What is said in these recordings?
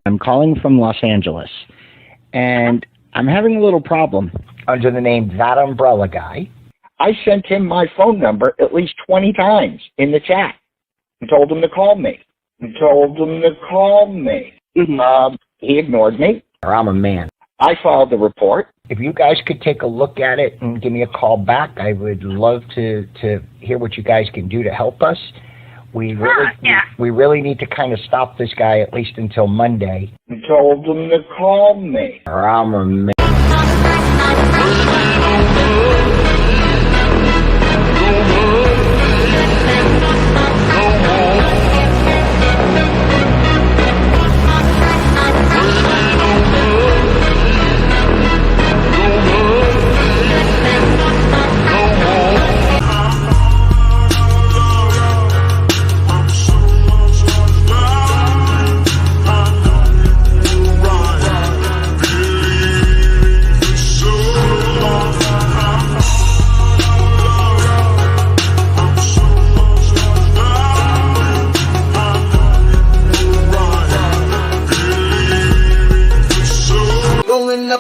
I'm calling from Los Angeles, and I'm having a little problem under the name ThatUmbrellaGuy. I sent him my phone number at least 20 times in the chat and told him to call me. He ignored me, or I'm a man. I filed the report. If you guys could take a look at it and give me a call back, I would love to hear what you guys can do to help us. We really need to kind of stop this guy at least until Monday. I told him to call me, or I'm a man.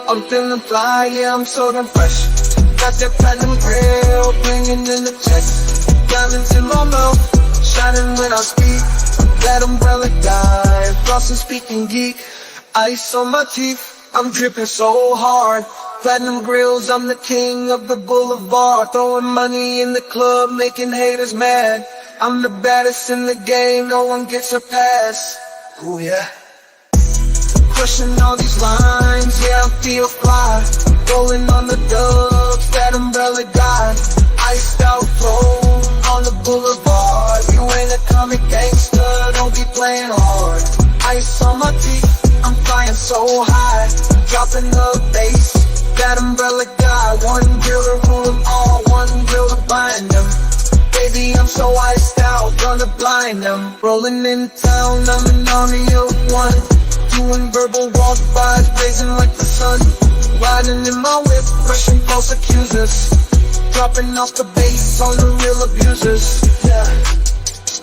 I'm feeling fly, yeah, I'm so damn fresh. Got that platinum grill, blingin' in the chest. Diamonds in my mouth, shining when I speak. That umbrella guy, flossing speaking geek. Ice on my teeth, I'm dripping so hard. Platinum grills, I'm the king of the boulevard. Throwing money in the club, making haters mad. I'm the baddest in the game, no one gets a pass. Ooh yeah. Crushing all these lines, yeah, I feel fly. Rolling on the dubs, that umbrella guy. Iced out flow on the boulevard. You ain't a comic gangster, don't be playing hard. Ice on my teeth, I'm flying so high. Dropping the bass, that umbrella guy. One drill to rule them all, one drill to bind them. Baby, I'm so iced out, gonna blind them. Rolling in town, I'm an army of one. Doing verbal walk-bys, blazing like the sun. Riding in my whip, crushing false accusers. Dropping off the bass on the real abusers. Yeah.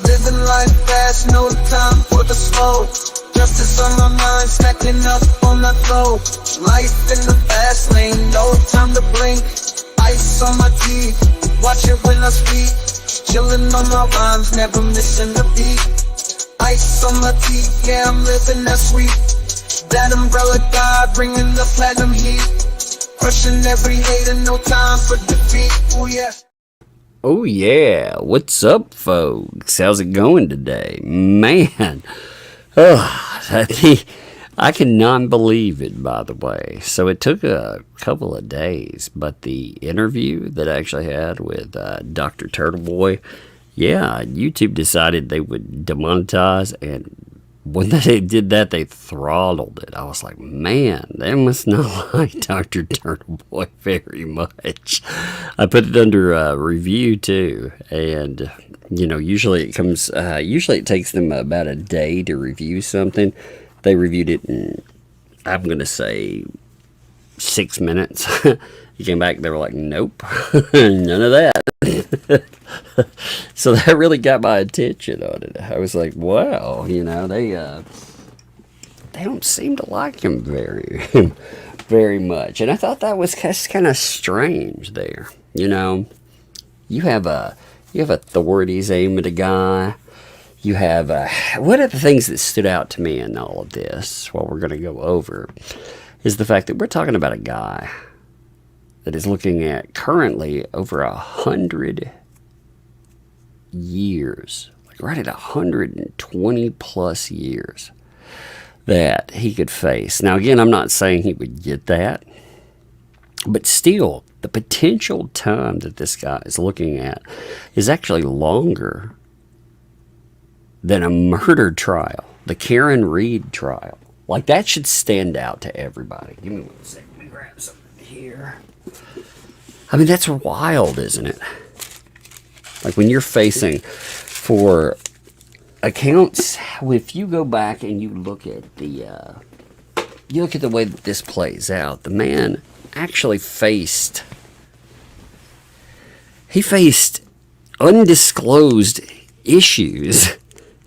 Living life fast, no time for the slow. Justice on my mind, stacking up on that flow. Life in the fast lane, no time to blink. Ice on my teeth, watch it when I speak. Chillin' on my rhymes, never missing a beat. Ice on my teeth, yeah, I'm living that sweet. That umbrella guy, bringing the platinum heat. Crushing every hater, no time for defeat. Oh yeah. Oh yeah, what's up, folks? How's it going today? Man, I cannot believe it, by the way. So it took a couple of days, but the interview that I actually had with Dr. Turtleboy, yeah, YouTube decided they would demonetize, and when they did that, they throttled it. I was like, man, they must not like Dr. Turtleboy very much. I put it under review too, and you know, usually it takes them about a day to review something. They reviewed it in, I'm gonna say, 6 minutes. He came back, they were like, nope, none of that. So that really got my attention on it. I was like, wow, you know, they don't seem to like him very much. And I thought that was kind of strange there. You know, you have authorities aim at a guy. You have, one of the things that stood out to me in all of this, what we're going to go over, is the fact that we're talking about a guy that is looking at currently over 100 years, like right at 120 plus years that he could face. Now, again, I'm not saying he would get that, but still, the potential time that this guy is looking at is actually longer than a murder trial, the Karen Reed trial. Like, that should stand out to everybody. Give me 1 second. Let me grab something here. I mean, that's wild, isn't it? Like, when you're facing for accounts, if you go back and you look at the way that this plays out, the man actually faced undisclosed issues.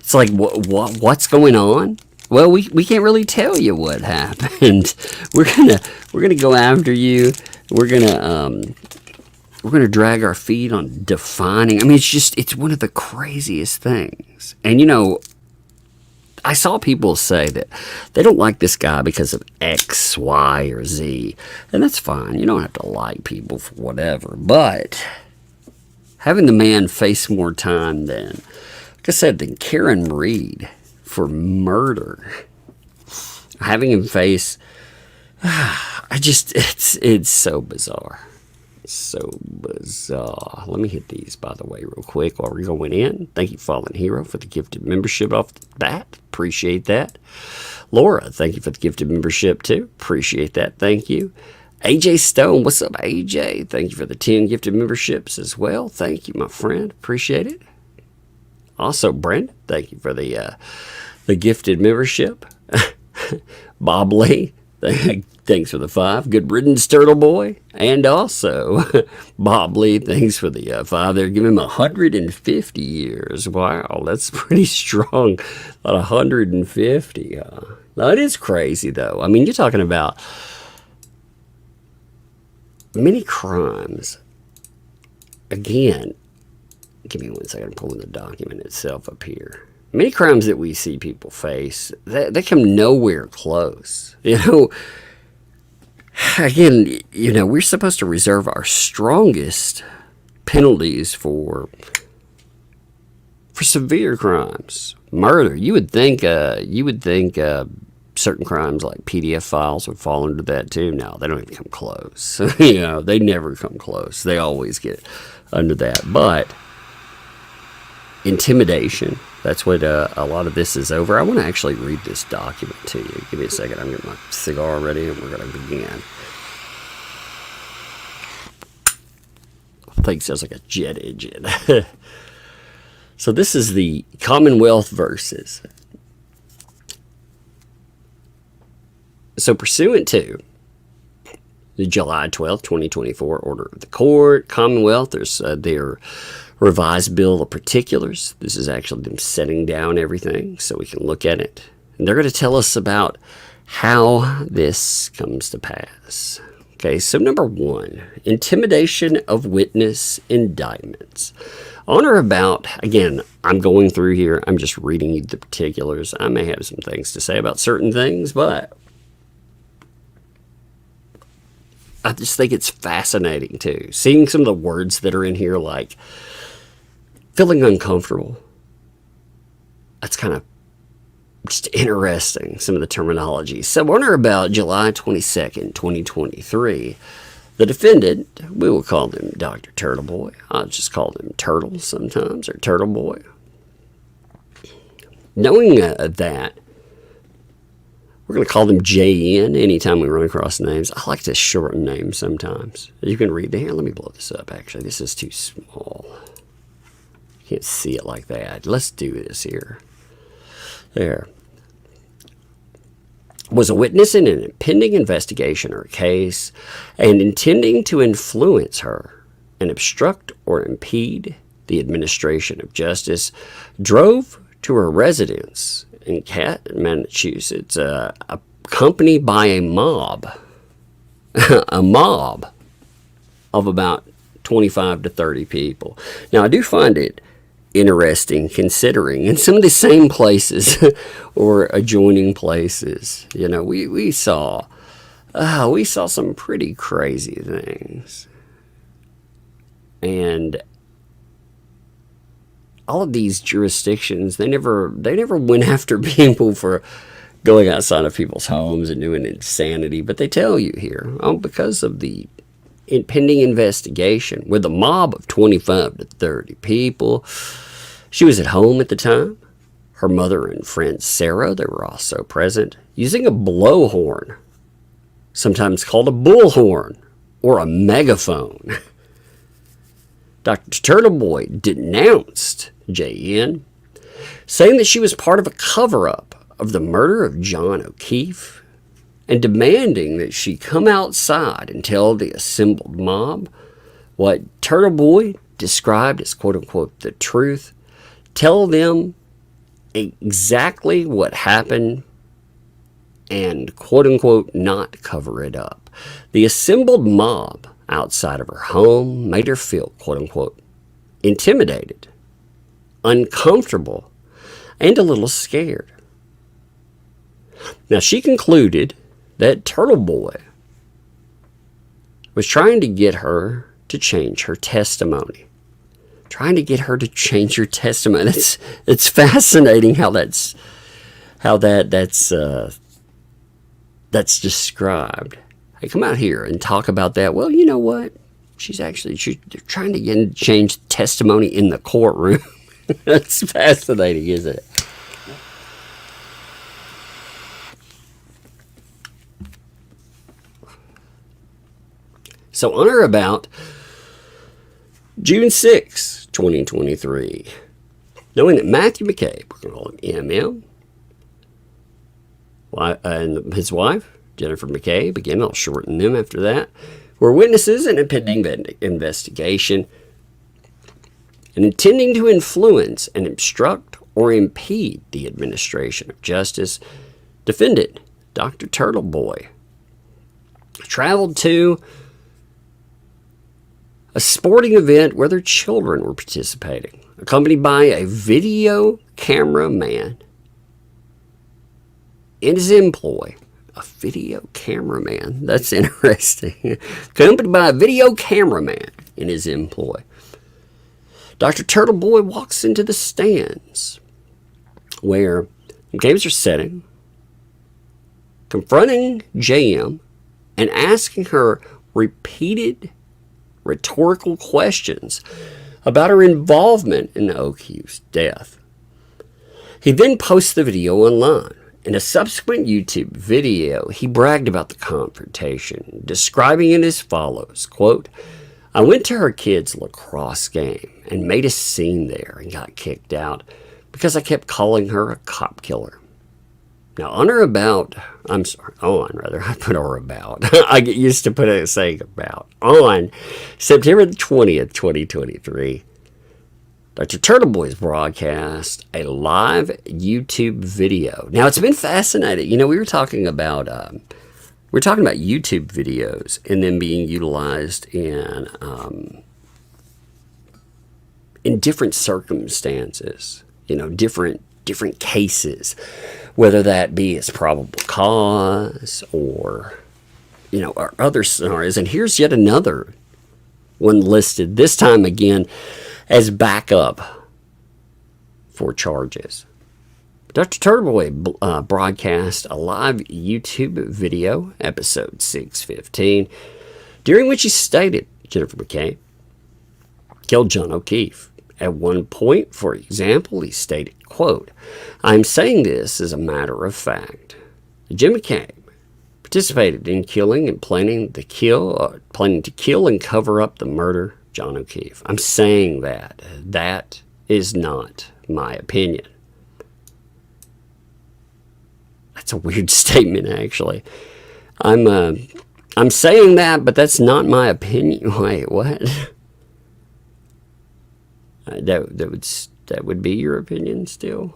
It's like, what's going on? Well, we can't really tell you what happened. We're gonna go after you. We're gonna drag our feet on defining. I mean, it's one of the craziest things. And you know, I saw people say that they don't like this guy because of X, Y, or Z. And that's fine. You don't have to like people for whatever. But having the man face more time than, like I said, than Karen Reed for murder. Having him face, it's so bizarre. So bizarre. Let me hit these, by the way, real quick while we're going in. Thank you, Fallen Hero, for the gifted membership off the bat. Appreciate that. Laura, thank you for the gifted membership, too. Appreciate that. Thank you. AJ Stone, what's up, AJ? Thank you for the 10 gifted memberships as well. Thank you, my friend. Appreciate it. Also, Brandon, thank you for the gifted membership. Bob Lee, thanks for the 5. Good riddance, Turtle Boy. And also, Bob Lee, thanks for the 5. They're giving him 150 years. Wow, that's pretty strong. About 150. Now, it is crazy, though. I mean, you're talking about many crimes. Again, give me 1 second. I'm pulling the document itself up here. Many crimes that we see people face, they come nowhere close. You know, again, you know, we're supposed to reserve our strongest penalties for severe crimes. Murder. You would think certain crimes like PDF files would fall under that too. No, they don't even come close. You know, they never come close. They always get under that. But intimidation, that's what a lot of this is over. I want to actually read this document to you. Give me a second. I'm getting my cigar ready and we're going to begin. I think it sounds like a jet engine. So this is the Commonwealth versus. So pursuant to the July 12th, 2024 order of the court, Commonwealth, there's their revised bill of particulars. This is actually them setting down everything so we can look at it. And they're going to tell us about how this comes to pass. Okay, so number 1, intimidation of witness indictments. On or about, again, I'm going through here, I'm just reading you the particulars. I may have some things to say about certain things, but I just think it's fascinating, too. Seeing some of the words that are in here, like feeling uncomfortable. That's kind of just interesting, some of the terminology. So on or about July 22nd, 2023, the defendant, we will call him Dr. Turtleboy. I'll just call him Turtle sometimes, or Turtle Boy. Knowing that, we're going to call them JN anytime we run across names. I like to shorten names sometimes. You can read here. Let me blow this up, actually. This is too small. Can't see it like that. Let's do this here. There. Was a witness in an impending investigation or case and intending to influence her and obstruct or impede the administration of justice, drove to her residence in Massachusetts, accompanied by a mob. A mob of about 25 to 30 people. Now, I do find it interesting considering in some of the same places or adjoining places, you know, we saw some pretty crazy things. And all of these jurisdictions, they never went after people for going outside of people's homes and doing insanity, but they tell you here, because of the impending investigation with a mob of 25 to 30 people. She was at home at the time. Her mother and friend Sarah, they were also present, using a blowhorn, sometimes called a bullhorn or a megaphone. Dr. Turtleboy denounced JN, saying that she was part of a cover-up of the murder of John O'Keefe and demanding that she come outside and tell the assembled mob what Turtleboy described as quote-unquote the truth, tell them exactly what happened and quote-unquote not cover it up. The assembled mob outside of her home made her feel quote-unquote intimidated, uncomfortable, and a little scared. Now, she concluded that Turtle Boy was trying to get her to change her testimony. Trying to get her to change her testimony. It's fascinating how that's described. Hey, come out here and talk about that. Well, you know what? She's trying to change testimony in the courtroom. That's fascinating, isn't it? So on or about June 6, 2023, knowing that Matthew McCabe, we're going to call him MM, and his wife, Jennifer McCabe, again, I'll shorten them after that, were witnesses in a pending investigation and intending to influence and obstruct or impede the administration of justice, defendant Dr. Turtle Boy traveled to a sporting event where their children were participating, accompanied by a video cameraman in his employ. A video cameraman. That's interesting. Accompanied by a video cameraman in his employ. Dr. Turtle Boy walks into the stands where the games are setting, confronting JM and asking her repeated rhetorical questions about her involvement in OQ's death. He then posts the video online. In a subsequent YouTube video, he bragged about the confrontation, describing it as follows, quote, I went to her kid's lacrosse game and made a scene there and got kicked out because I kept calling her a cop killer. Now, I put her about. I get used to saying about. On September the 20th, 2023, Dr. Turtle Boy's broadcast a live YouTube video. Now, it's been fascinating. You know, we were talking about YouTube videos and them being utilized in different circumstances. You know, different cases, whether that be as probable cause or other scenarios. And here's yet another one listed, this time again as backup for charges. Dr. Turtle Boy broadcast a live YouTube video, episode 615, during which he stated Jennifer McCabe killed John O'Keefe. At one point, for example, he stated, quote, I'm saying this as a matter of fact. Jim McCabe participated in killing and planning to kill and cover up the murder of John O'Keefe. I'm saying that. That is not my opinion. That's a weird statement, actually. I'm saying that, but that's not my opinion. Wait, what? That would be your opinion still?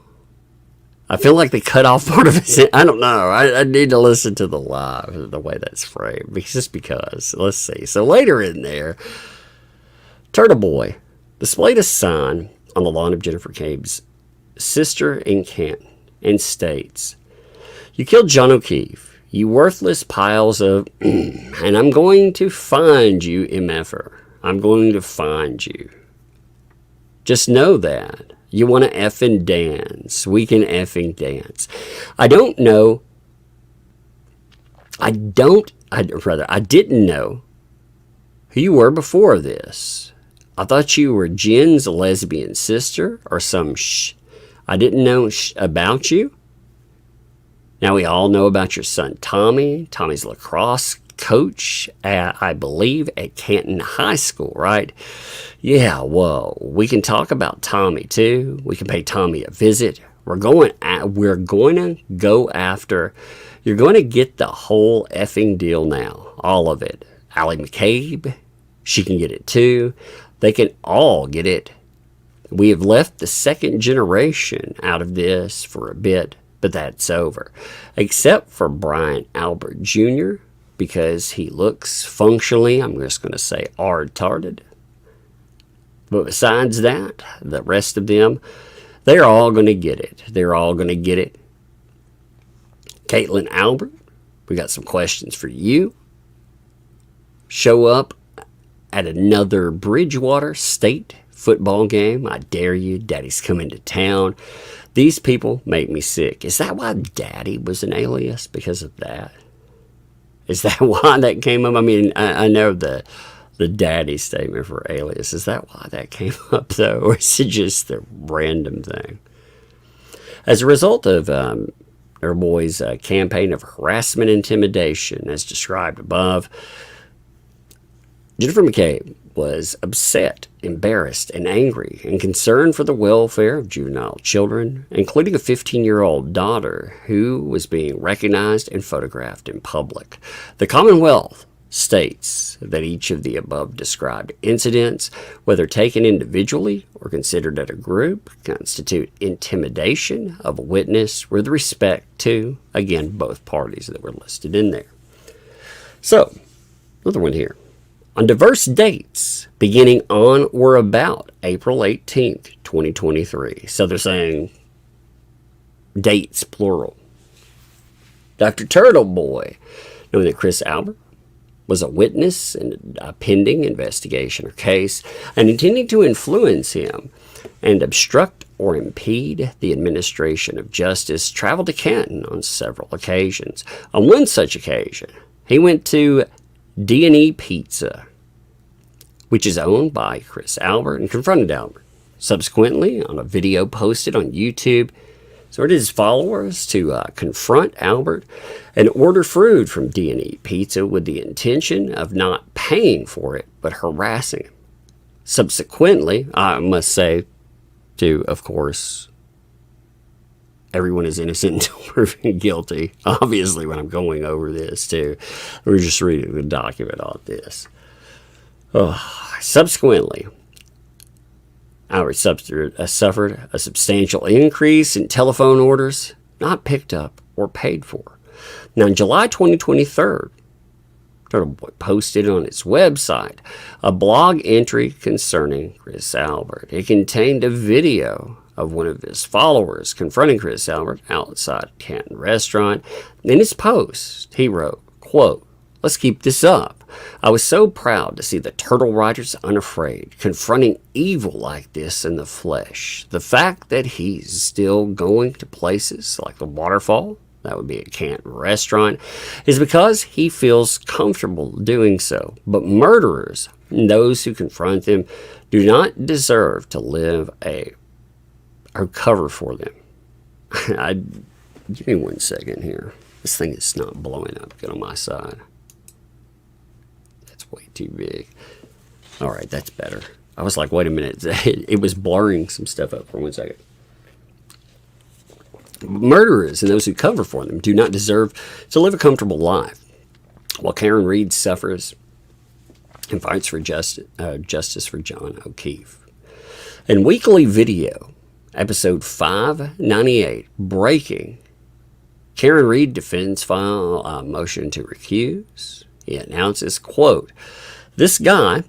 I feel like they cut off part of it. I don't know. I need to listen to the live, the way that's framed. Just because. Let's see. So later in there, Turtle Boy displayed a sign on the lawn of Jennifer McCabe's sister in Canton and states, you killed John O'Keefe, you worthless piles of, and I'm going to find you, MFer. I'm going to find you. Just know that. You want to effing dance. We can effing dance. I didn't know who you were before this. I thought you were Jen's lesbian sister or some I didn't know about you. Now we all know about your son Tommy. Tommy's lacrosse coach, I believe, at Canton High School, right? Yeah, well, we can talk about Tommy too. We can pay Tommy a visit. We're going to go after. You're going to get the whole effing deal now, all of it. Allie McCabe, she can get it too. They can all get it. We have left the second generation out of this for a bit. But that's over. Except for Brian Albert Jr., because he looks functionally, I'm just going to say, retarded. But besides that, the rest of them, they're all going to get it. They're all going to get it. Caitlin Albert, we got some questions for you. Show up at another Bridgewater State football game. I dare you. Daddy's coming to town. These people make me sick. Is that why Daddy was an alias? Because of that? Is that why that came up? I mean, I know the Daddy statement for alias. Is that why that came up, though? Or is it just a random thing? As a result of our boy's campaign of harassment and intimidation, as described above, Jennifer McCabe was upset, embarrassed, and angry, and concerned for the welfare of juvenile children, including a 15-year-old daughter who was being recognized and photographed in public. The Commonwealth states that each of the above described incidents, whether taken individually or considered as a group, constitute intimidation of a witness with respect to, again, both parties that were listed in there. So, another one here. On diverse dates, beginning on or about April 18th, 2023. So they're saying dates, plural. Dr. Turtleboy, knowing that Chris Albert was a witness in a pending investigation or case, and intending to influence him and obstruct or impede the administration of justice, traveled to Canton on several occasions. On one such occasion, he went to D&E Pizza, which is owned by Chris Albert, and confronted Albert. Subsequently, on a video posted on YouTube, exhorted his followers to confront Albert and order food from D&E Pizza with the intention of not paying for it, but harassing him. Subsequently, I must say, to, of course, everyone is innocent until proven guilty. Obviously, when I'm going over this, too, we're just reading the document on this. Subsequently, Albert suffered a substantial increase in telephone orders not picked up or paid for. Now, in July 2023, Turtleboy posted on its website a blog entry concerning Chris Albert. It contained a video of one of his followers confronting Chris Albert outside a Canton restaurant. In his post, he wrote, quote, "Let's keep this up. I was so proud to see the Turtle Riders unafraid, confronting evil like this in the flesh. The fact that he's still going to places like the Waterfall, that would be a Canton restaurant, is because he feels comfortable doing so. But murderers, and those who confront them, do not deserve to live or cover for them." Give me 1 second here. This thing is not blowing up good on my side. Way too big. All right, that's better. I was like, wait a minute. It was blurring some stuff up for 1 second. Murderers and those who cover for them do not deserve to live a comfortable life. While Karen Reed suffers and fights for justice for John O'Keefe. In weekly video, episode 598, Breaking, Karen Reed defends file a motion to recuse. He announces, quote, "This guy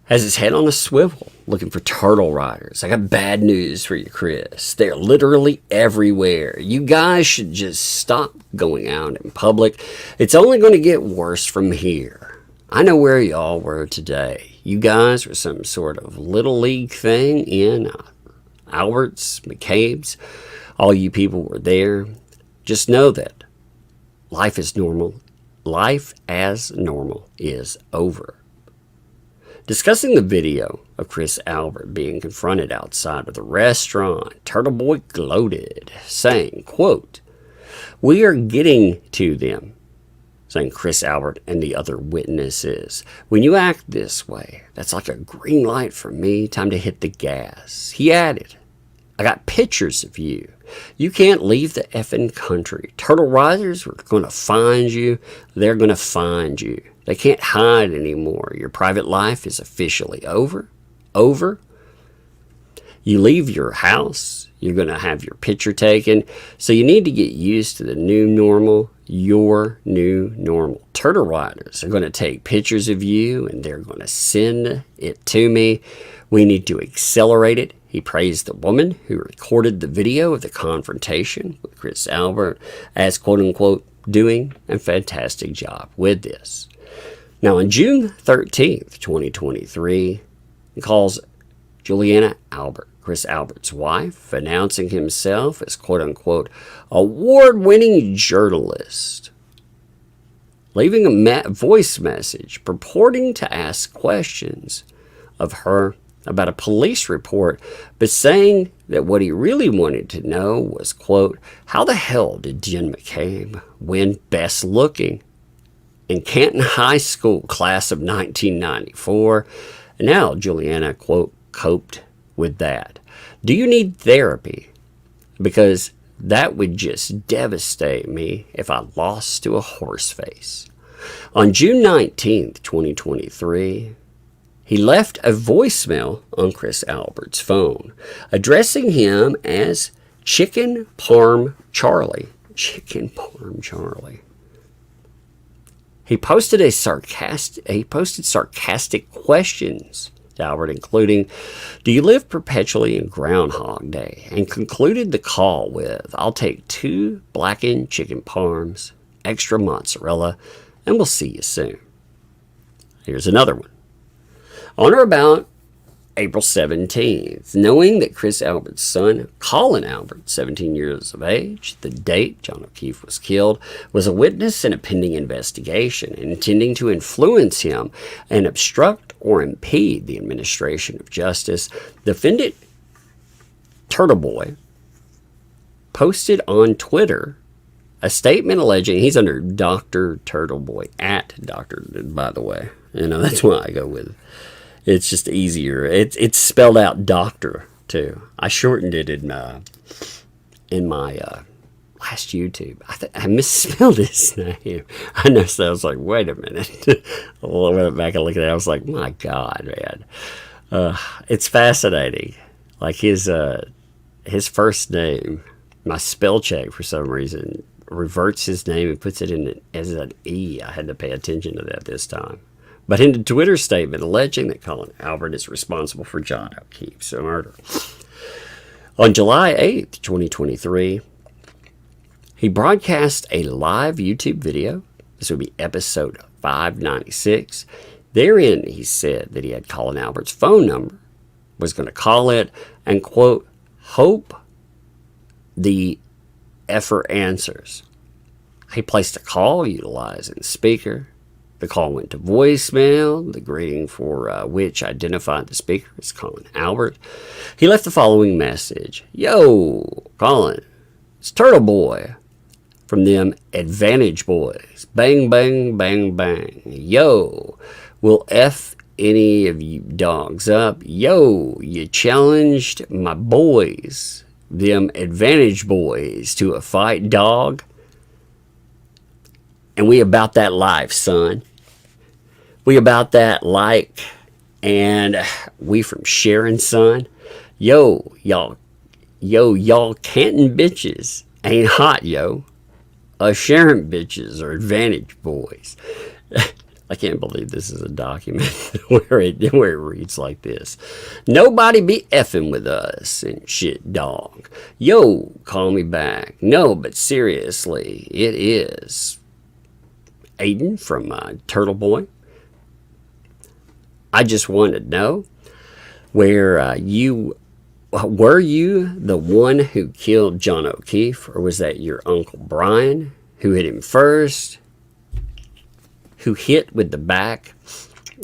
has his head on a swivel looking for turtle riders. I got bad news for you, Chris. They're literally everywhere. You guys should just stop going out in public. It's only going to get worse from here. I know where y'all were today. You guys were some sort of little league thing in Albert's, McCabe's. All you people were there. Just know that life is normal. Life as normal is over." Discussing the video of Chris Albert being confronted outside of the restaurant, Turtleboy gloated, saying, quote, "We are getting to them," saying Chris Albert and the other witnesses. "When you act this way, that's like a green light for me. Time to hit the gas." He added, "I got pictures of you. You can't leave the effing country. Turtle Riders are going to find you. They're going to find you. They can't hide anymore. Your private life is officially over. Over. You leave your house, you're going to have your picture taken. So you need to get used to the new normal, your new normal. Turtle riders are going to take pictures of you and they're going to send it to me. We need to accelerate it. He praised the woman who recorded the video of the confrontation with Chris Albert as, quote unquote, doing a fantastic job with this. Now, on June 13th, 2023, he calls Juliana Albert, Chris Albert's wife, announcing himself as, quote unquote, award-winning journalist, leaving a voice message purporting to ask questions of her about a police report, but saying that what he really wanted to know was, quote, how the hell did Jen McCabe win Best Looking in Canton High School class of 1994? And now Juliana, quote, coped with that. Do you need therapy? Because that would just devastate me if I lost to a horse face. On June 19th, 2023, he left a voicemail on Chris Albert's phone, addressing him as Chicken Parm Charlie. Chicken Parm Charlie. He posted sarcastic questions to Albert, including, do you live perpetually in Groundhog Day? And concluded the call with, I'll take 2 blackened chicken parms, extra mozzarella, and we'll see you soon. Here's another one. On or about April 17th, knowing that Chris Albert's son, Colin Albert, 17 years of age, the date John O'Keefe was killed, was a witness in a pending investigation, intending to influence him and obstruct or impede the administration of justice, defendant Turtleboy posted on Twitter a statement alleging, he's under Dr. Turtleboy, at Dr. by the way. You know, that's why I go with it. It's just easier. It's spelled out doctor, too. I shortened it in my last YouTube. I misspelled his name. I noticed that. I was like, wait a minute. I went back and looked at it. I was like, my God, man. It's fascinating. Like his first name, my spell check for some reason reverts his name and puts it in as an E. I had to pay attention to that this time. But in the Twitter statement alleging that Colin Albert is responsible for John O'Keefe's murder. On July 8th, 2023, he broadcast a live YouTube video. This would be episode 596. Therein, he said that he had Colin Albert's phone number, was going to call it, and, quote, hope the effer answers. He placed a call utilizing the speaker. The call went to voicemail, the greeting for which identified the speaker as Colin Albert. He left the following message. Yo, Colin, it's Turtleboy from them Advantage Boys. Bang, bang, bang, bang. Yo, will F any of you dogs up? Yo, you challenged my boys, them Advantage Boys, to a fight, dog. And we about that life, son. We about that like, and we from Sharon, son. Yo, y'all Canton bitches ain't hot, yo. Sharon bitches are Advantage Boys. I can't believe this is a document where it reads like this. Nobody be effing with us and shit, dog. Yo, call me back. No, but seriously, it is Aidan from Turtleboy. I just wanted to know were you the one who killed John O'Keefe, or was that your Uncle Brian who hit him first, who hit with the back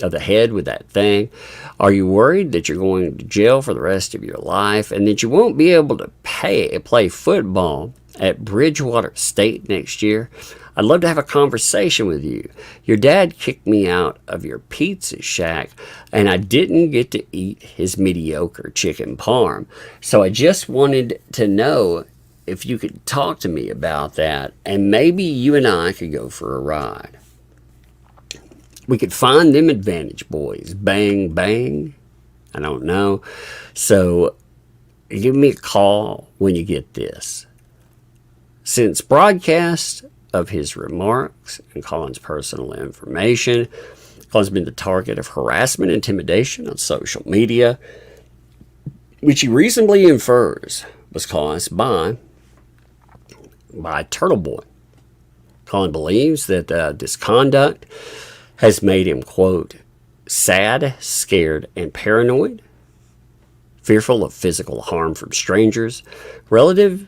of the head with that thing? Are you worried that you're going to jail for the rest of your life and that you won't be able to play football at Bridgewater State next year? I'd love to have a conversation with you. Your dad kicked me out of your pizza shack, and I didn't get to eat his mediocre chicken parm. So I just wanted to know if you could talk to me about that, and maybe you and I could go for a ride. We could find them Advantage Boys. Bang, bang. I don't know. So Give me a call when you get this. Since broadcast of his remarks and Colin's personal information, Colin's been the target of harassment and intimidation on social media, which he reasonably infers was caused by Turtleboy. Colin believes that this conduct has made him, quote, sad, scared, and paranoid, fearful of physical harm from strangers, relative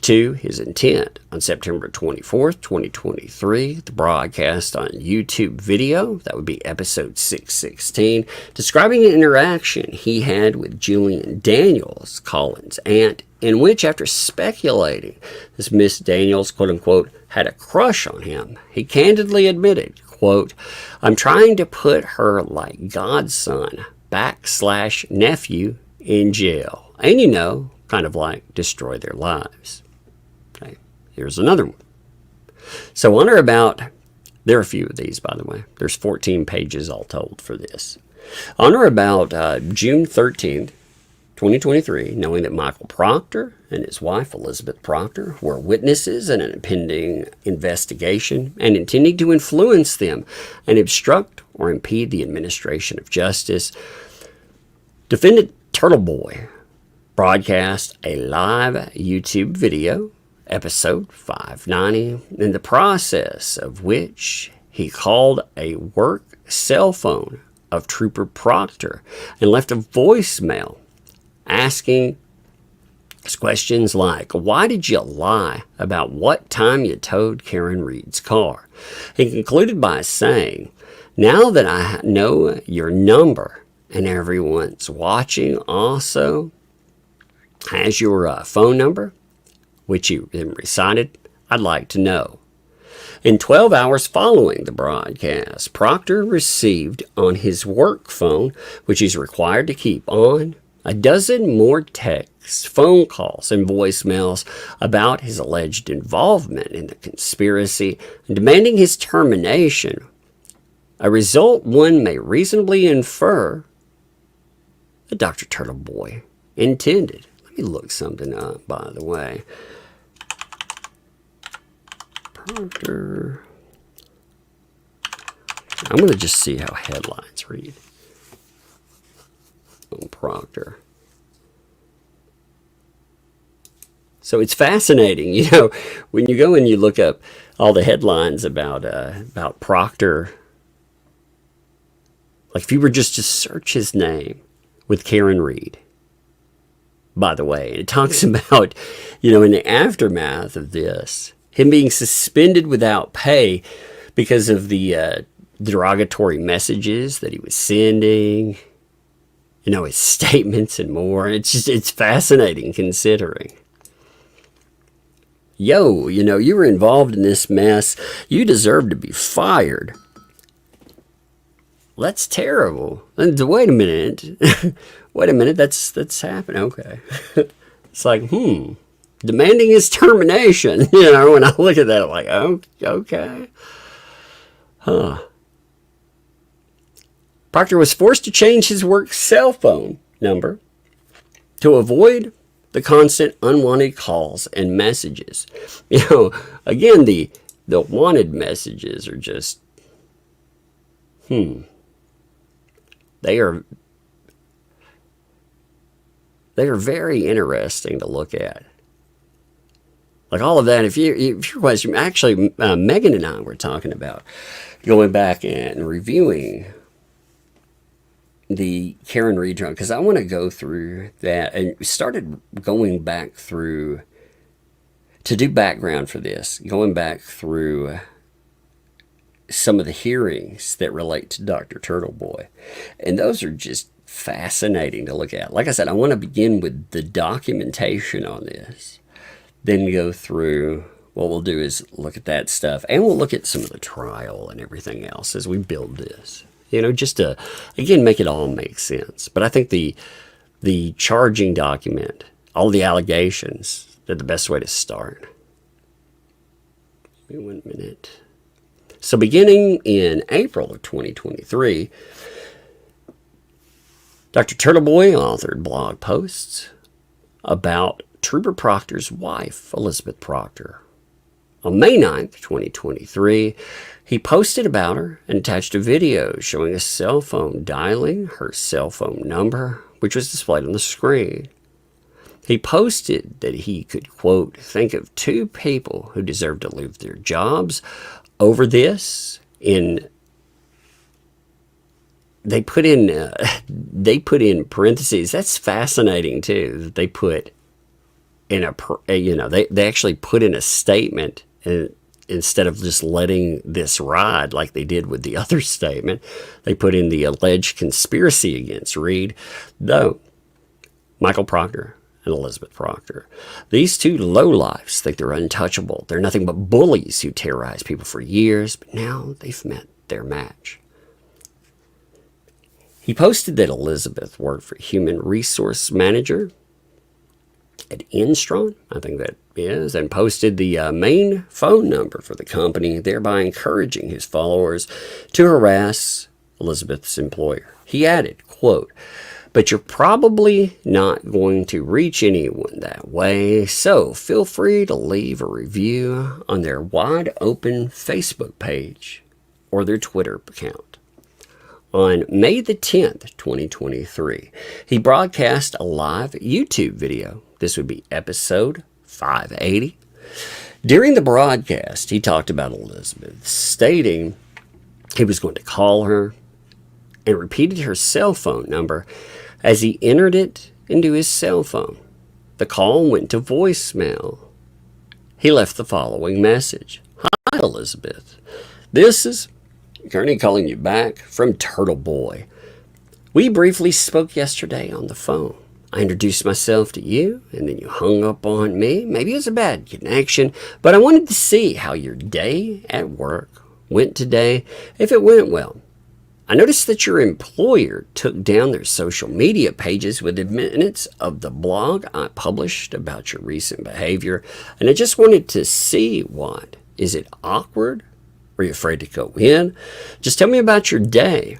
to his intent on September 24th, 2023, the broadcast on YouTube video, that would be episode 616, describing an interaction he had with Julian Daniels, Colin's aunt, in which, after speculating this Miss Daniels, quote-unquote, had a crush on him, he candidly admitted, quote, I'm trying to put her like godson / nephew in jail. And, you know, kind of like destroy their lives. Okay, here's another one. So on or about, there are a few of these, by the way. There's 14 pages all told for this. On or about June 13th, 2023, knowing that Michael Proctor and his wife, Elizabeth Proctor, were witnesses in an impending investigation and intending to influence them and obstruct or impede the administration of justice, defendant Turtleboy broadcast a live YouTube video, episode 590, in the process of which he called a work cell phone of Trooper Proctor and left a voicemail asking questions like, why did you lie about what time you towed Karen Reed's car? He concluded by saying, now that I know your number and everyone's watching also has your phone number, which you then recited, I'd like to know. In 12 hours following the broadcast, Proctor received on his work phone, which he's required to keep on, a dozen more texts, phone calls, and voicemails about his alleged involvement in the conspiracy and demanding his termination, a result one may reasonably infer that Dr. Turtleboy intended. Let me look something up, by the way. Proctor. I'm going to just see how headlines read on Proctor. So it's fascinating, you know, when you go and you look up all the headlines about Proctor. Like if you were just to search his name with Karen Reed, by the way, and it talks about, you know, in the aftermath of this, him being suspended without pay because of the derogatory messages that he was sending, you know, his statements and more. It's fascinating considering. Yo, you know, you were involved in this mess. You deserve to be fired. Well, that's terrible. And wait a minute. Wait a minute. That's happening. Okay. It's like, demanding his termination. You know, when I look at that, I'm like, oh, okay. Huh. Proctor was forced to change his work cell phone number to avoid the constant unwanted calls and messages. You know, again, the wanted messages are just, They are very interesting to look at. Like all of that, if your question, actually, Megan and I were talking about going back and reviewing the Karen Reed trial, because I want to go through that, and we started going back through, to do background for this, going back through some of the hearings that relate to Dr. Turtleboy. And those are just fascinating to look at. Like I said, I want to begin with the documentation on this, then go through, what we'll do is look at that stuff, and we'll look at some of the trial and everything else as we build this. You know, just to, again, make it all make sense. But I think the charging document, all the allegations, they're the best way to start. Give me 1 minute. So beginning in April of 2023, Dr. Turtleboy authored blog posts about Trooper Proctor's wife, Elizabeth Proctor. On May 9th, 2023, he posted about her and attached a video showing a cell phone dialing her cell phone number, which was displayed on the screen. He posted that he could, quote, think of two people who deserve to lose their jobs over this. They put in parentheses. That's fascinating too. They put in they actually put in a statement, and instead of just letting this ride like they did with the other statement, they put in the alleged conspiracy against Reed, though Michael Proctor and Elizabeth Proctor. These two lowlifes think they're untouchable. They're nothing but bullies who terrorize people for years, but now they've met their match. He posted that Elizabeth worked for human resource manager at Instron, I think that is, and posted the main phone number for the company, thereby encouraging his followers to harass Elizabeth's employer. He added, quote, but you're probably not going to reach anyone that way, so feel free to leave a review on their wide open Facebook page or their Twitter account. On May the 10th, 2023, he broadcast a live YouTube video. This would be episode 580. During the broadcast, he talked about Elizabeth, stating he was going to call her and repeated her cell phone number as he entered it into his cell phone. The call went to voicemail. He left the following message. Hi, Elizabeth. This is Kearney calling you back from turtleboy. We briefly spoke yesterday on the phone. I introduced myself to you, and then you hung up on me. Maybe it was a bad connection, but I wanted to see how your day at work went today, if it went well. I noticed that your employer took down their social media pages with the minutes of the blog I published about your recent behavior, and I just wanted to see what. Is it awkward? Are you afraid to go in? Just tell me about your day.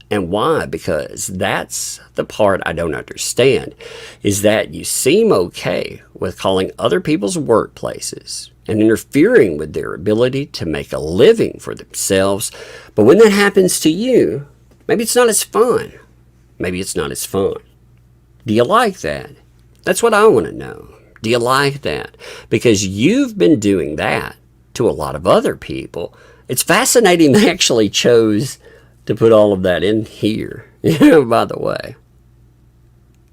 And why? Because that's the part I don't understand, is that you seem okay with calling other people's workplaces and interfering with their ability to make a living for themselves. But when that happens to you, maybe it's not as fun. Maybe it's not as fun. Do you like that? That's what I want to know. Do you like that? Because you've been doing that to a lot of other people. It's fascinating they actually chose to put all of that in here, by the way.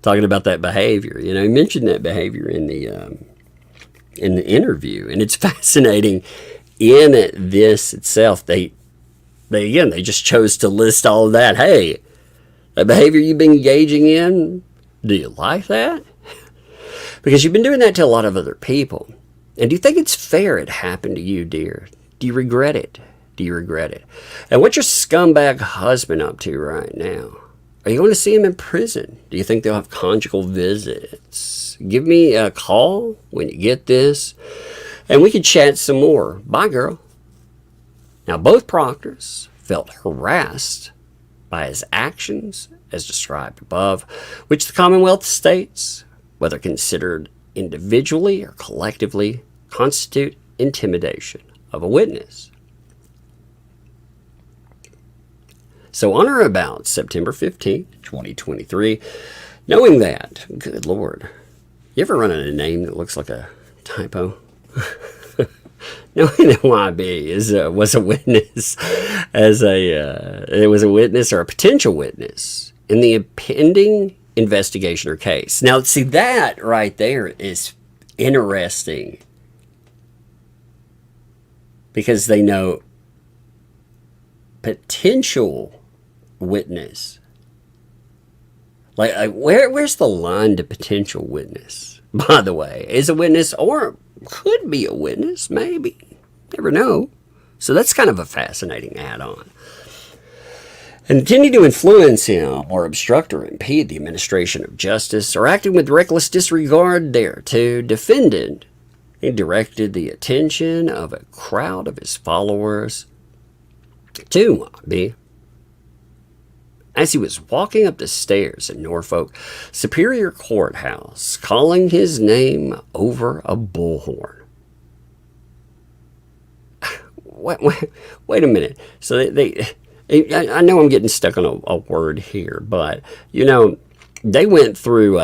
Talking about that behavior, he mentioned that behavior in the interview, and it's fascinating in this itself. They just chose to list all of that. Hey, that behavior you've been engaging in, do you like that? Because you've been doing that to a lot of other people. And do you think it's fair it happened to you, dear? Do you regret it? Do you regret it? And what's your scumbag husband up to right now? Are you going to see him in prison? Do you think they'll have conjugal visits? Give me a call when you get this, and we can chat some more. Bye, girl. Now, both Proctors felt harassed by his actions, as described above, which the Commonwealth states, whether considered individually or collectively, constitute intimidation of a witness. So on or about September 15th, 2023, knowing that, good Lord, you ever run into a name that looks like a typo? Knowing that YB was a witness, it was a witness or a potential witness in the pending investigation or case. Now, see, that right there is interesting because they know potential witness. Like where's the line to potential witness? By the way, is a witness or could be a witness, maybe. Never know. So that's kind of a fascinating add-on. And intending to influence him or obstruct or impede the administration of justice or acting with reckless disregard thereto, defendant, he directed the attention of a crowd of his followers to be as he was walking up the stairs in Norfolk Superior Courthouse, calling his name over a bullhorn. Wait a minute. So I know I'm getting stuck on a word here, but, you know, they went through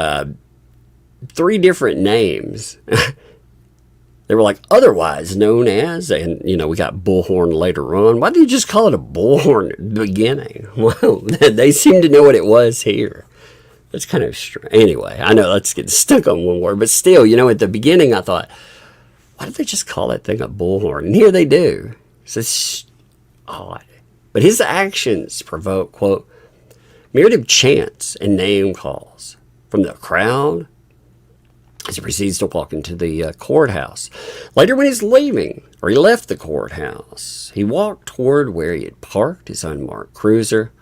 3 different names. They were like, otherwise known as, and, you know, we got bullhorn later on. Why did you just call it a bullhorn at the beginning? Well, they seem to know what it was here. That's kind of strange. Anyway, I know let's get stuck on one word, but still, you know, at the beginning I thought, why did they just call that thing a bullhorn? And here they do. So it's odd. But his actions provoke, quote, myriad of chants and name calls from the crowd as he proceeds to walk into the courthouse. Later, when he's leaving, or he left the courthouse, he walked toward where he had parked his unmarked cruiser.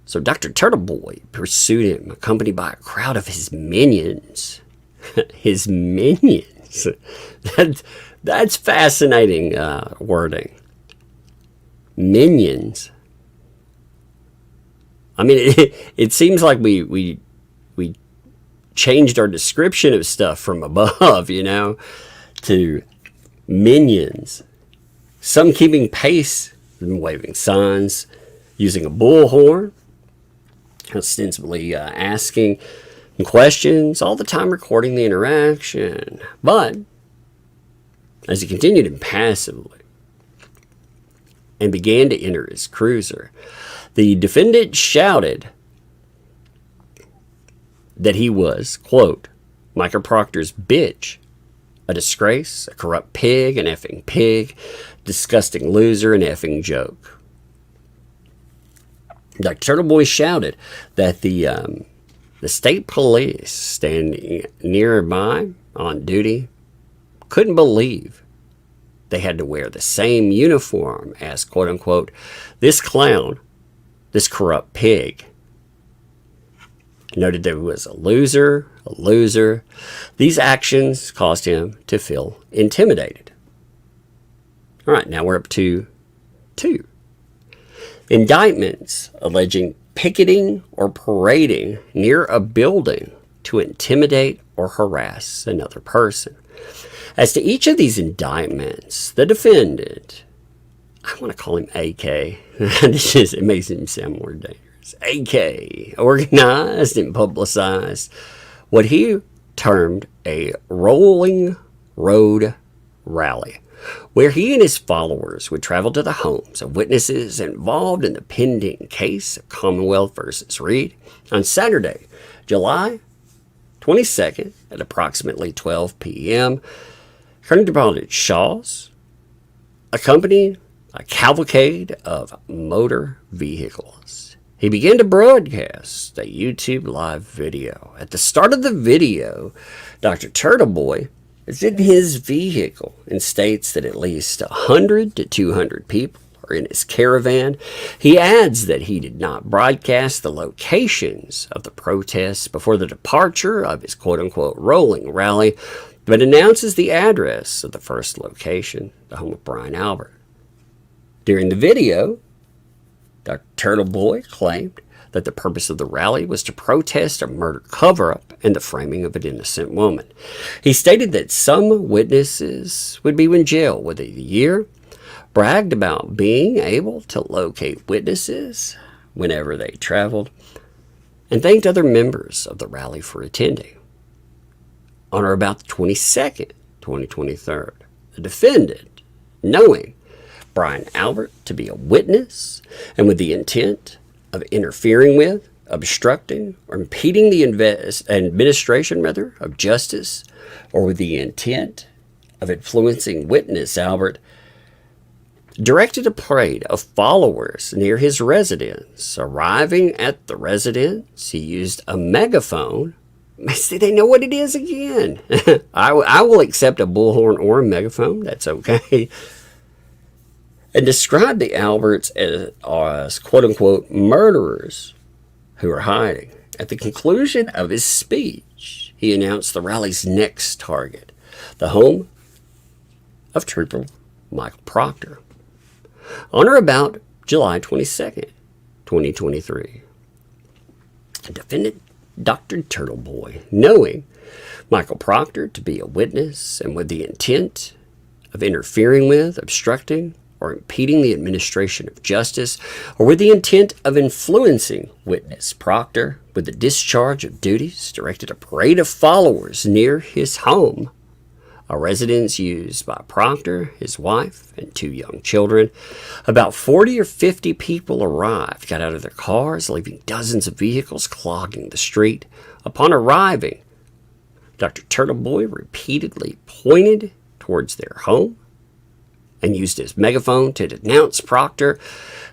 So Dr. Turtleboy pursued him, accompanied by a crowd of his minions. His minions. That's fascinating wording. Minions. I mean, it seems like we changed our description of stuff from above, you know, to minions. Some keeping pace, waving signs, using a bullhorn, ostensibly asking questions, all the time recording the interaction. But as he continued impassively and began to enter his cruiser, the defendant shouted that he was, quote, Micah Proctor's bitch, a disgrace, a corrupt pig, an effing pig, disgusting loser, an effing joke. Dr. Turtleboy shouted that the state police standing nearby on duty couldn't believe they had to wear the same uniform as, quote unquote, this clown, this corrupt pig. Noted that he was a loser. These actions caused him to feel intimidated. All right, now we're up to 2. Indictments alleging picketing or parading near a building to intimidate or harass another person. As to each of these indictments, the defendant, I want to call him AK. It makes him sound more dangerous. AK organized and publicized what he termed a rolling road rally, where he and his followers would travel to the homes of witnesses involved in the pending case of Commonwealth versus Reed on Saturday, July 22nd at approximately 12 p.m. Colonel Department Shaw's accompanied a cavalcade of motor vehicles. He began to broadcast a YouTube live video. At the start of the video, Dr. Turtleboy is in his vehicle and states that at least 100 to 200 people are in his caravan. He adds that he did not broadcast the locations of the protests before the departure of his quote-unquote rolling rally, but announces the address of the first location, the home of Brian Albert. During the video, Dr. Turtleboy claimed that the purpose of the rally was to protest a murder cover-up and the framing of an innocent woman. He stated that some witnesses would be in jail within a year, bragged about being able to locate witnesses whenever they traveled, and thanked other members of the rally for attending. On or about the 22nd, 2023, the defendant, knowing Brian Albert to be a witness and with the intent of interfering with, obstructing, or impeding the administration of justice, or with the intent of influencing witness Albert, directed a parade of followers near his residence. Arriving at the residence, he used a megaphone. See, they know what it is again. I will accept a bullhorn or a megaphone. That's okay. And described the Alberts as quote-unquote murderers who are hiding. At the conclusion of his speech, he announced the rally's next target, the home of Trooper Michael Proctor. On or about July 22nd, 2023. Defendant Dr. Turtleboy, knowing Michael Proctor to be a witness and with the intent of interfering with, obstructing, or impeding the administration of justice, or with the intent of influencing witness Proctor with the discharge of duties, directed a parade of followers near his home, a residence used by Proctor, his wife, and 2 young children. About 40 or 50 people arrived, got out of their cars, leaving dozens of vehicles clogging the street. Upon arriving, Dr. Turtleboy repeatedly pointed towards their home and used his megaphone to denounce Proctor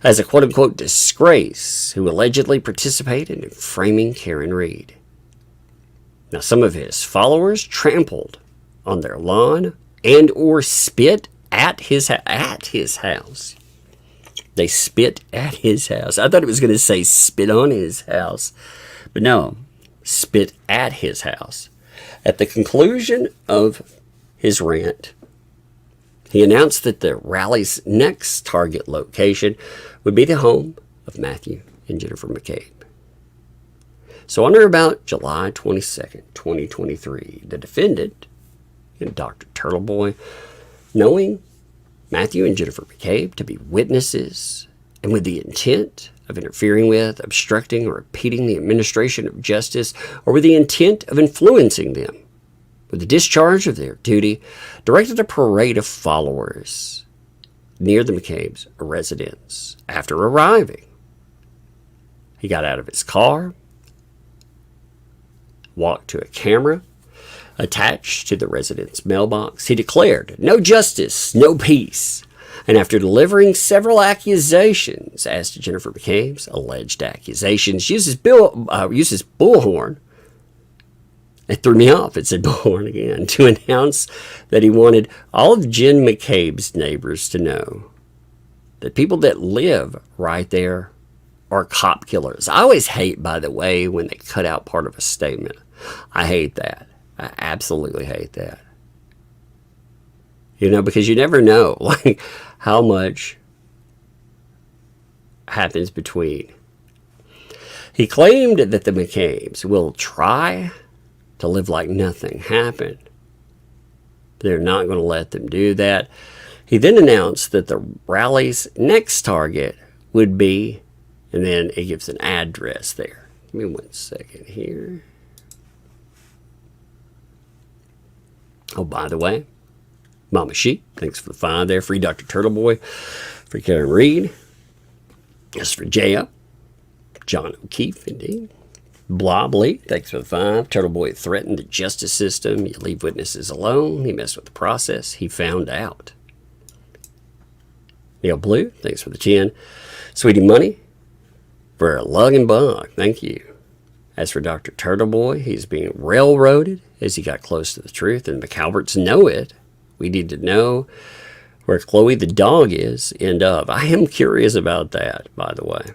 as a quote-unquote disgrace who allegedly participated in framing Karen Reed. Now, some of his followers trampled on their lawn and or spit at his house. They spit at his house. I thought it was going to say spit on his house, but no, spit at his house. At the conclusion of his rant, he announced that the rally's next target location would be the home of Matthew and Jennifer McCabe. So on or about July 22nd, 2023, the defendant, Dr. Turtleboy, knowing Matthew and Jennifer McCabe to be witnesses and with the intent of interfering with, obstructing, or impeding the administration of justice, or with the intent of influencing them with the discharge of their duty, directed a parade of followers near the McCabe's residence. After arriving, he got out of his car, walked to a camera attached to the resident's mailbox. He declared, "No justice, no peace." And after delivering several accusations as to Jennifer McCabe's alleged accusations, uses bullhorn. It threw me off. It said bullhorn again, to announce that he wanted all of Jen McCabe's neighbors to know that people that live right there are cop killers. I always hate, by the way, when they cut out part of a statement. I hate that. I absolutely hate that. You know, because you never know, like, how much happens between. He claimed that the McCabes will try to live like nothing happened. They're not going to let them do that. He then announced that the rally's next target would be, and then it gives an address there. Give me 1 second here. Oh, by the way, Mama Sheep, thanks for the 5 there. Free Dr. Turtleboy. Free Karen Reed. Just for J.Up. John O'Keefe, indeed. Blobley, thanks for the 5. Turtleboy threatened the justice system. You leave witnesses alone. He messed with the process. He found out. Neil Blue, thanks for the 10. Sweetie Money for a lug and bug. Thank you. As for Dr. Turtleboy, he's being railroaded as he got close to the truth, and McAlberts know it. We need to know where Chloe the dog is, end of. I am curious about that, by the way.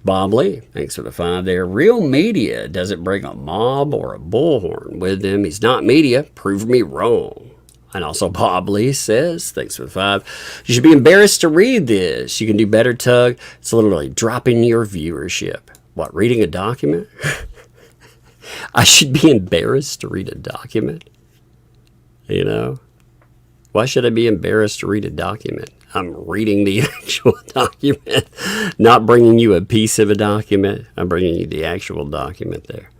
Bob Lee, thanks for the 5 there. Real media doesn't bring a mob or a bullhorn with them. He's not media. Prove me wrong. And also Bob Lee says, thanks for the 5, you should be embarrassed to read this. You can do better, Tug. It's literally dropping your viewership. What, reading a document? I should be embarrassed to read a document? You know? Why should I be embarrassed to read a document? I'm reading the actual document, not bringing you a piece of a document. I'm bringing you the actual document there.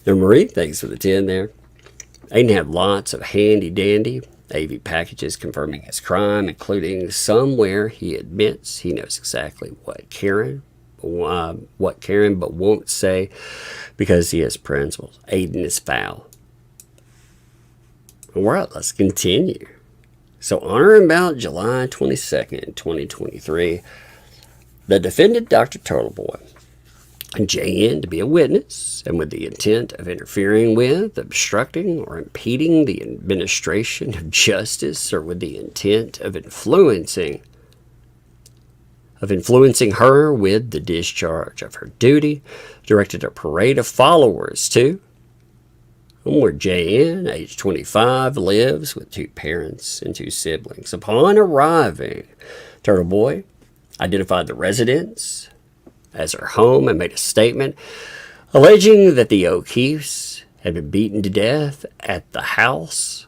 And Marie, thanks for the 10 there. Aidan had lots of handy-dandy AV packages confirming his crime, including some where he admits he knows exactly what Karen but won't say because he has principles. Aidan is foul. All right, let's continue. So on or about July 22nd, 2023, the defendant, Dr. Turtleboy, JN to be a witness and with the intent of interfering with, obstructing, or impeding the administration of justice, or with the intent of influencing her with the discharge of her duty, directed a parade of followers to where JN, age 25, lives with 2 parents and 2 siblings. Upon arriving, Turtleboy identified the residence as her home and made a statement alleging that the O'Keefes had been beaten to death at the house.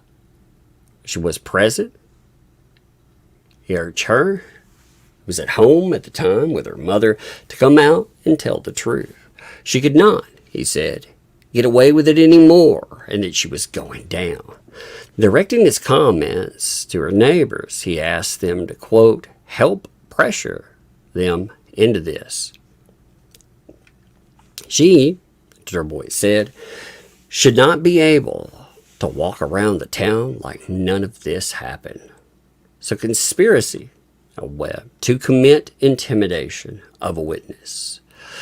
She was present. He urged her, who was at home at the time with her mother, to come out and tell the truth. She could not, he said, get away with it anymore, and that she was going down. Directing his comments to her neighbors, he asked them to, quote, help pressure them into this. She, Turtleboy said, should not be able to walk around the town like none of this happened. So conspiracy, a web, to commit intimidation of a witness.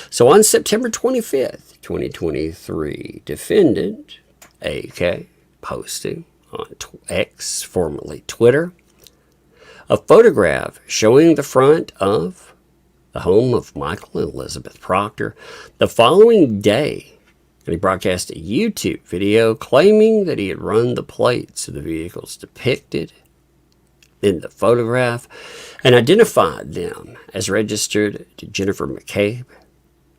So on September 25th, 2023, defendant, AK, posting on X, formerly Twitter, a photograph showing the front of the home of Michael and Elizabeth Proctor. The following day, and he broadcast a YouTube video claiming that he had run the plates of the vehicles depicted in the photograph and identified them as registered to Jennifer McCabe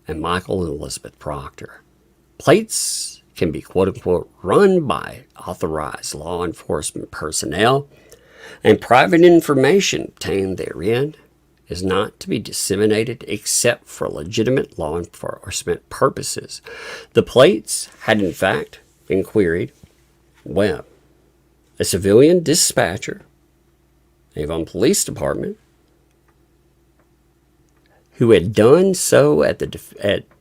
and Michael and Elizabeth Proctor. Plates can be quote-unquote run by authorized law enforcement personnel, and private information obtained therein is not to be disseminated except for legitimate law enforcement purposes. The plates had in fact been queried. Webb, a civilian dispatcher, Avon Police Department, who had done so at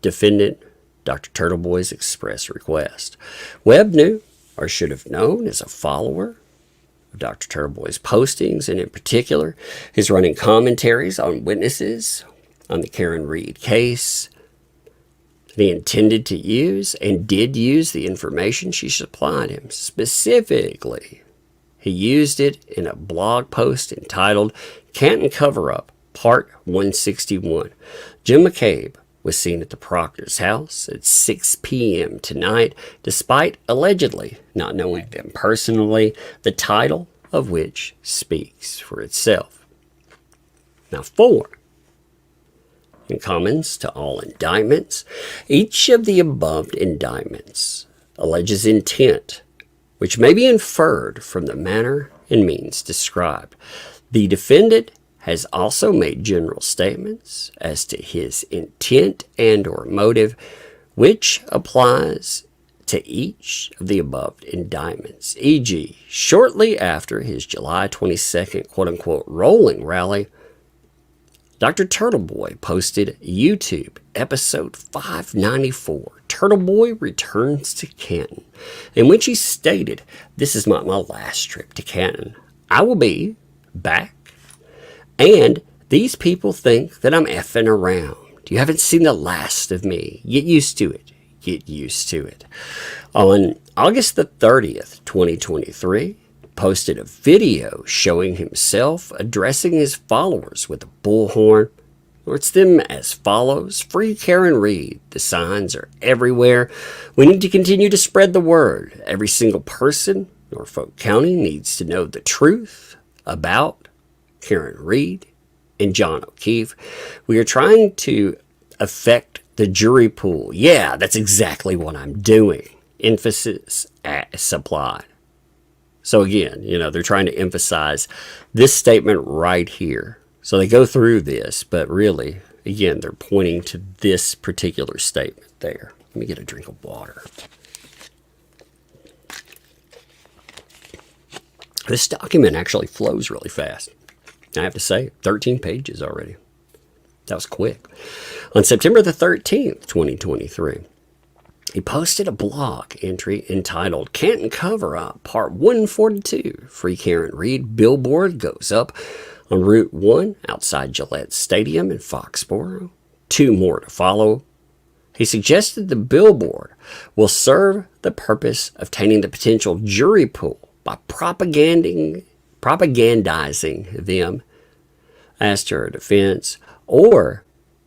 defendant Dr. Turtleboy's express request. Webb knew, or should have known, as a follower of Dr. Turtleboy's postings, and in particular, his running commentaries on witnesses on the Karen Reed case. He intended to use and did use the information she supplied him. Specifically, he used it in a blog post entitled Canton Cover-Up, Part 161. Jim McCabe was seen at the Proctor's house at 6 p.m. tonight, despite allegedly not knowing them personally, the title of which speaks for itself. Now, 4. In comments to all indictments, each of the above indictments alleges intent, which may be inferred from the manner and means described. The defendant has also made general statements as to his intent and or motive, which applies to each of the above indictments. E.g., shortly after his July 22nd quote-unquote rolling rally, Dr. Turtleboy posted YouTube episode 594, Turtleboy Returns to Canton, in which he stated, "This is not my last trip to Canton. I will be back. And these people think that I'm effing around. You haven't seen the last of me. Get used to it. Get used to it." On August the 30th, 2023, posted a video showing himself addressing his followers with a bullhorn. It's them as follows: Free Karen Reed. The signs are everywhere. We need to continue to spread the word. Every single person in Norfolk County needs to know the truth about Karen Reed and John O'Keefe. We are trying to affect the jury pool. Yeah, that's exactly what I'm doing. Emphasis supplied. So again, they're trying to emphasize this statement right here. So they go through this, but really, again, they're pointing to this particular statement there. Let me get a drink of water. This document actually flows really fast. I have to say, 13 pages already. That was quick. On September the 13th, 2023, he posted a blog entry entitled Canton Cover-Up, Part 142. Free Karen Reed billboard goes up on Route 1 outside Gillette Stadium in Foxborough. 2 more to follow. He suggested the billboard will serve the purpose of obtaining the potential jury pool by propagandizing them as to her defense, or,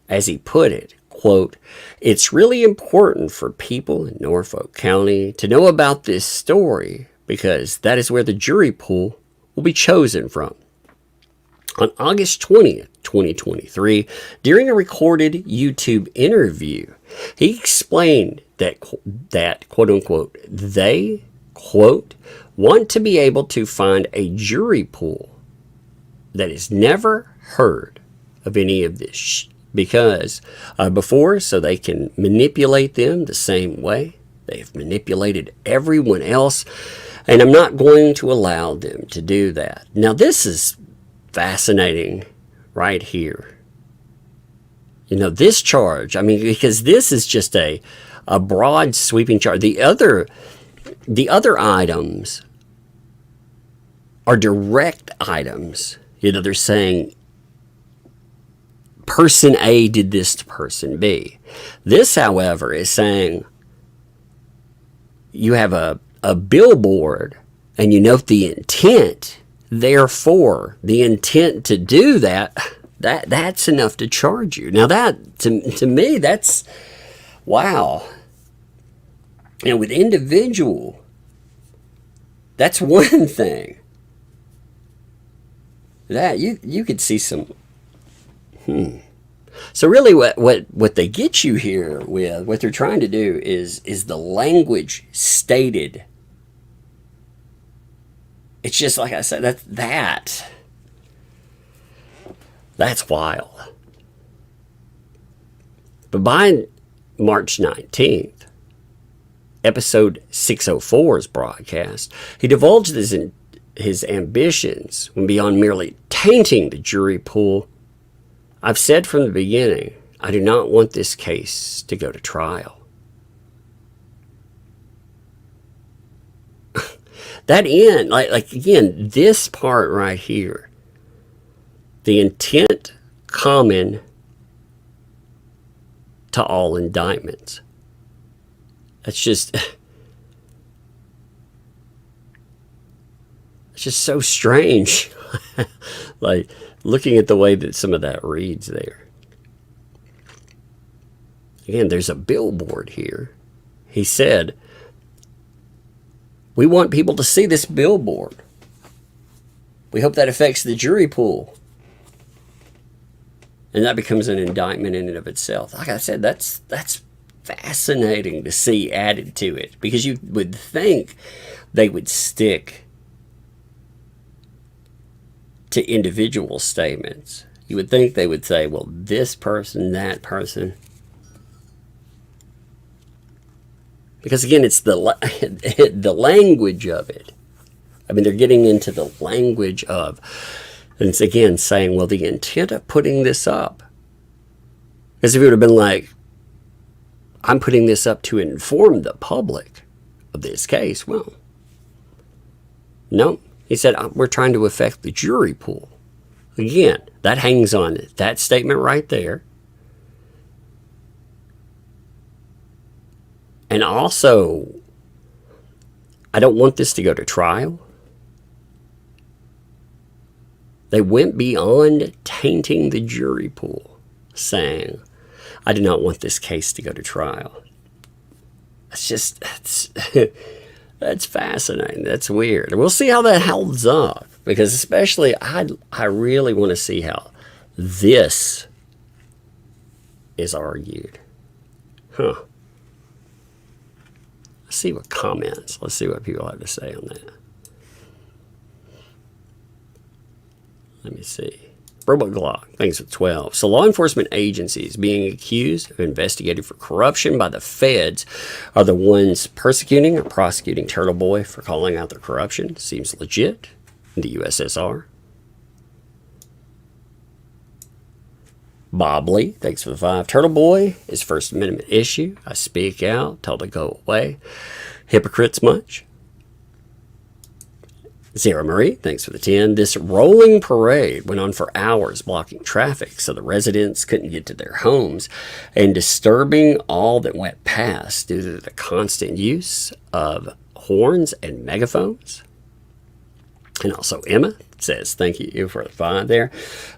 as he put it, quote, "It's really important for people in Norfolk County to know about this story because that is where the jury pool will be chosen from." On August 20th, 2023, during a recorded YouTube interview, he explained that quote unquote, they, quote, want to be able to find a jury pool that has never heard of any of this because before, so they can manipulate them the same way they've manipulated everyone else, and I'm not going to allow them to do that. Now, this is fascinating right here. You know, this charge, I mean, because this is just a broad sweeping charge. The other items are direct items. You know, they're saying person A did this to person B. This, however, is saying you have a billboard and you note the intent. Therefore, the intent to do that's enough to charge you. Now that, to me, that's, wow. And with individual, that's one thing. That, you could see some, So really what they get you here with, what they're trying to do is the language stated. It's just like I said, that's wild. But by March 19th, episode 604 is broadcast. He divulged his ambitions when beyond merely tainting the jury pool. I've said from the beginning, I do not want this case to go to trial. That end, like again, this part right here, the intent common to all indictments. That's just, it's just so strange. Like looking at the way that some of that reads there. Again, there's a billboard here. He said, we want people to see this billboard. We hope that affects the jury pool. And that becomes an indictment in and of itself. Like I said, that's fascinating to see added to it. Because you would think they would stick to individual statements. You would think they would say, well, this person, that person. Because again, it's the language of it. I mean, they're getting into the language of, and it's again saying, well, the intent of putting this up. Because if it would have been like, I'm putting this up to inform the public of this case, well, no. He said, we're trying to affect the jury pool. Again, that hangs on that statement right there. And also, I don't want this to go to trial. They went beyond tainting the jury pool, saying, I do not want this case to go to trial. That's fascinating. That's weird. And we'll see how that holds up. Because especially, I really want to see how this is argued. Huh. Let's see what comments. Let's see what people have to say on that. Let me see. Robot Glock, thanks for 12. So law enforcement agencies being accused of investigating for corruption by the feds are the ones persecuting or prosecuting Turtle Boy for calling out their corruption. Seems legit in the USSR. Bob Lee, thanks for the 5. Turtle Boy is First Amendment issue. I speak out, told to go away. Hypocrites much. Sarah Marie, thanks for the 10. This rolling parade went on for hours, blocking traffic so the residents couldn't get to their homes and disturbing all that went past due to the constant use of horns and megaphones. And also Emma says, thank you for the 5 there.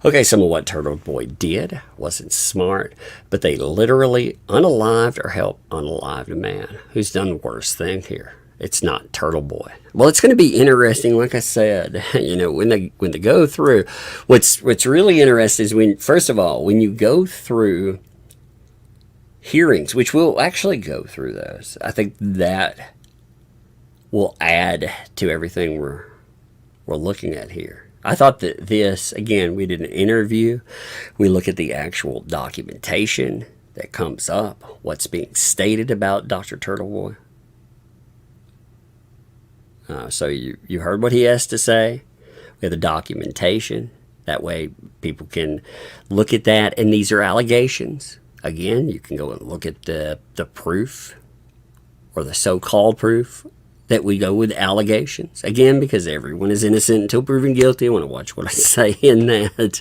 Okay, some of what Turtle Boy did wasn't smart, but they literally unalived or helped unalive a man who's done the worst thing here. It's not Turtle Boy. Well, it's going to be interesting, like I said, when they go through. What's really interesting is first of all, when you go through hearings, which we'll actually go through those. I think that will add to everything we're looking at here. I thought that this, again, we did an interview. We look at the actual documentation that comes up, what's being stated about Dr. Turtleboy. So you heard what he has to say. We have the documentation. That way people can look at that. And these are allegations. Again, you can go and look at the proof or the so-called proof that we go with allegations. Again, because everyone is innocent until proven guilty. I want to watch what I say in that.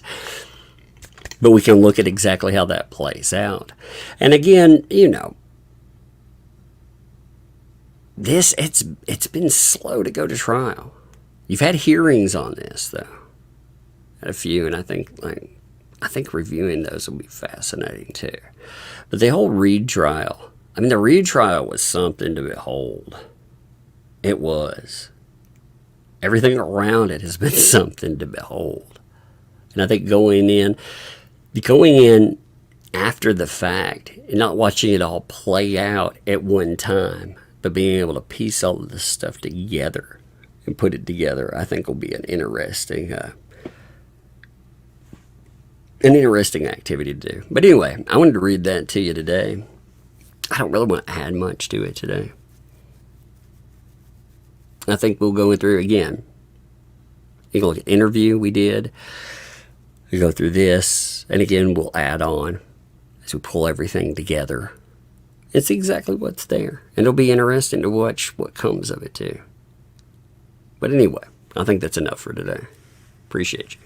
But we can look at exactly how that plays out. And again, this, it's been slow to go to trial. You've had hearings on this, though. Had a few, and I think reviewing those will be fascinating, too. But the whole Reed trial, the Reed trial was something to behold. It was. Everything around it has been something to behold. And I think going in after the fact and not watching it all play out at one time, but being able to piece all of this stuff together and put it together, I think will be an interesting activity to do. But anyway, I wanted to read that to you today. I don't really want to add much to it today. I think we'll go through again. You can look at the interview we did. We go through this, and again, we'll add on as we pull everything together. It's exactly what's there, and it'll be interesting to watch what comes of it too. But anyway, I think that's enough for today. Appreciate you.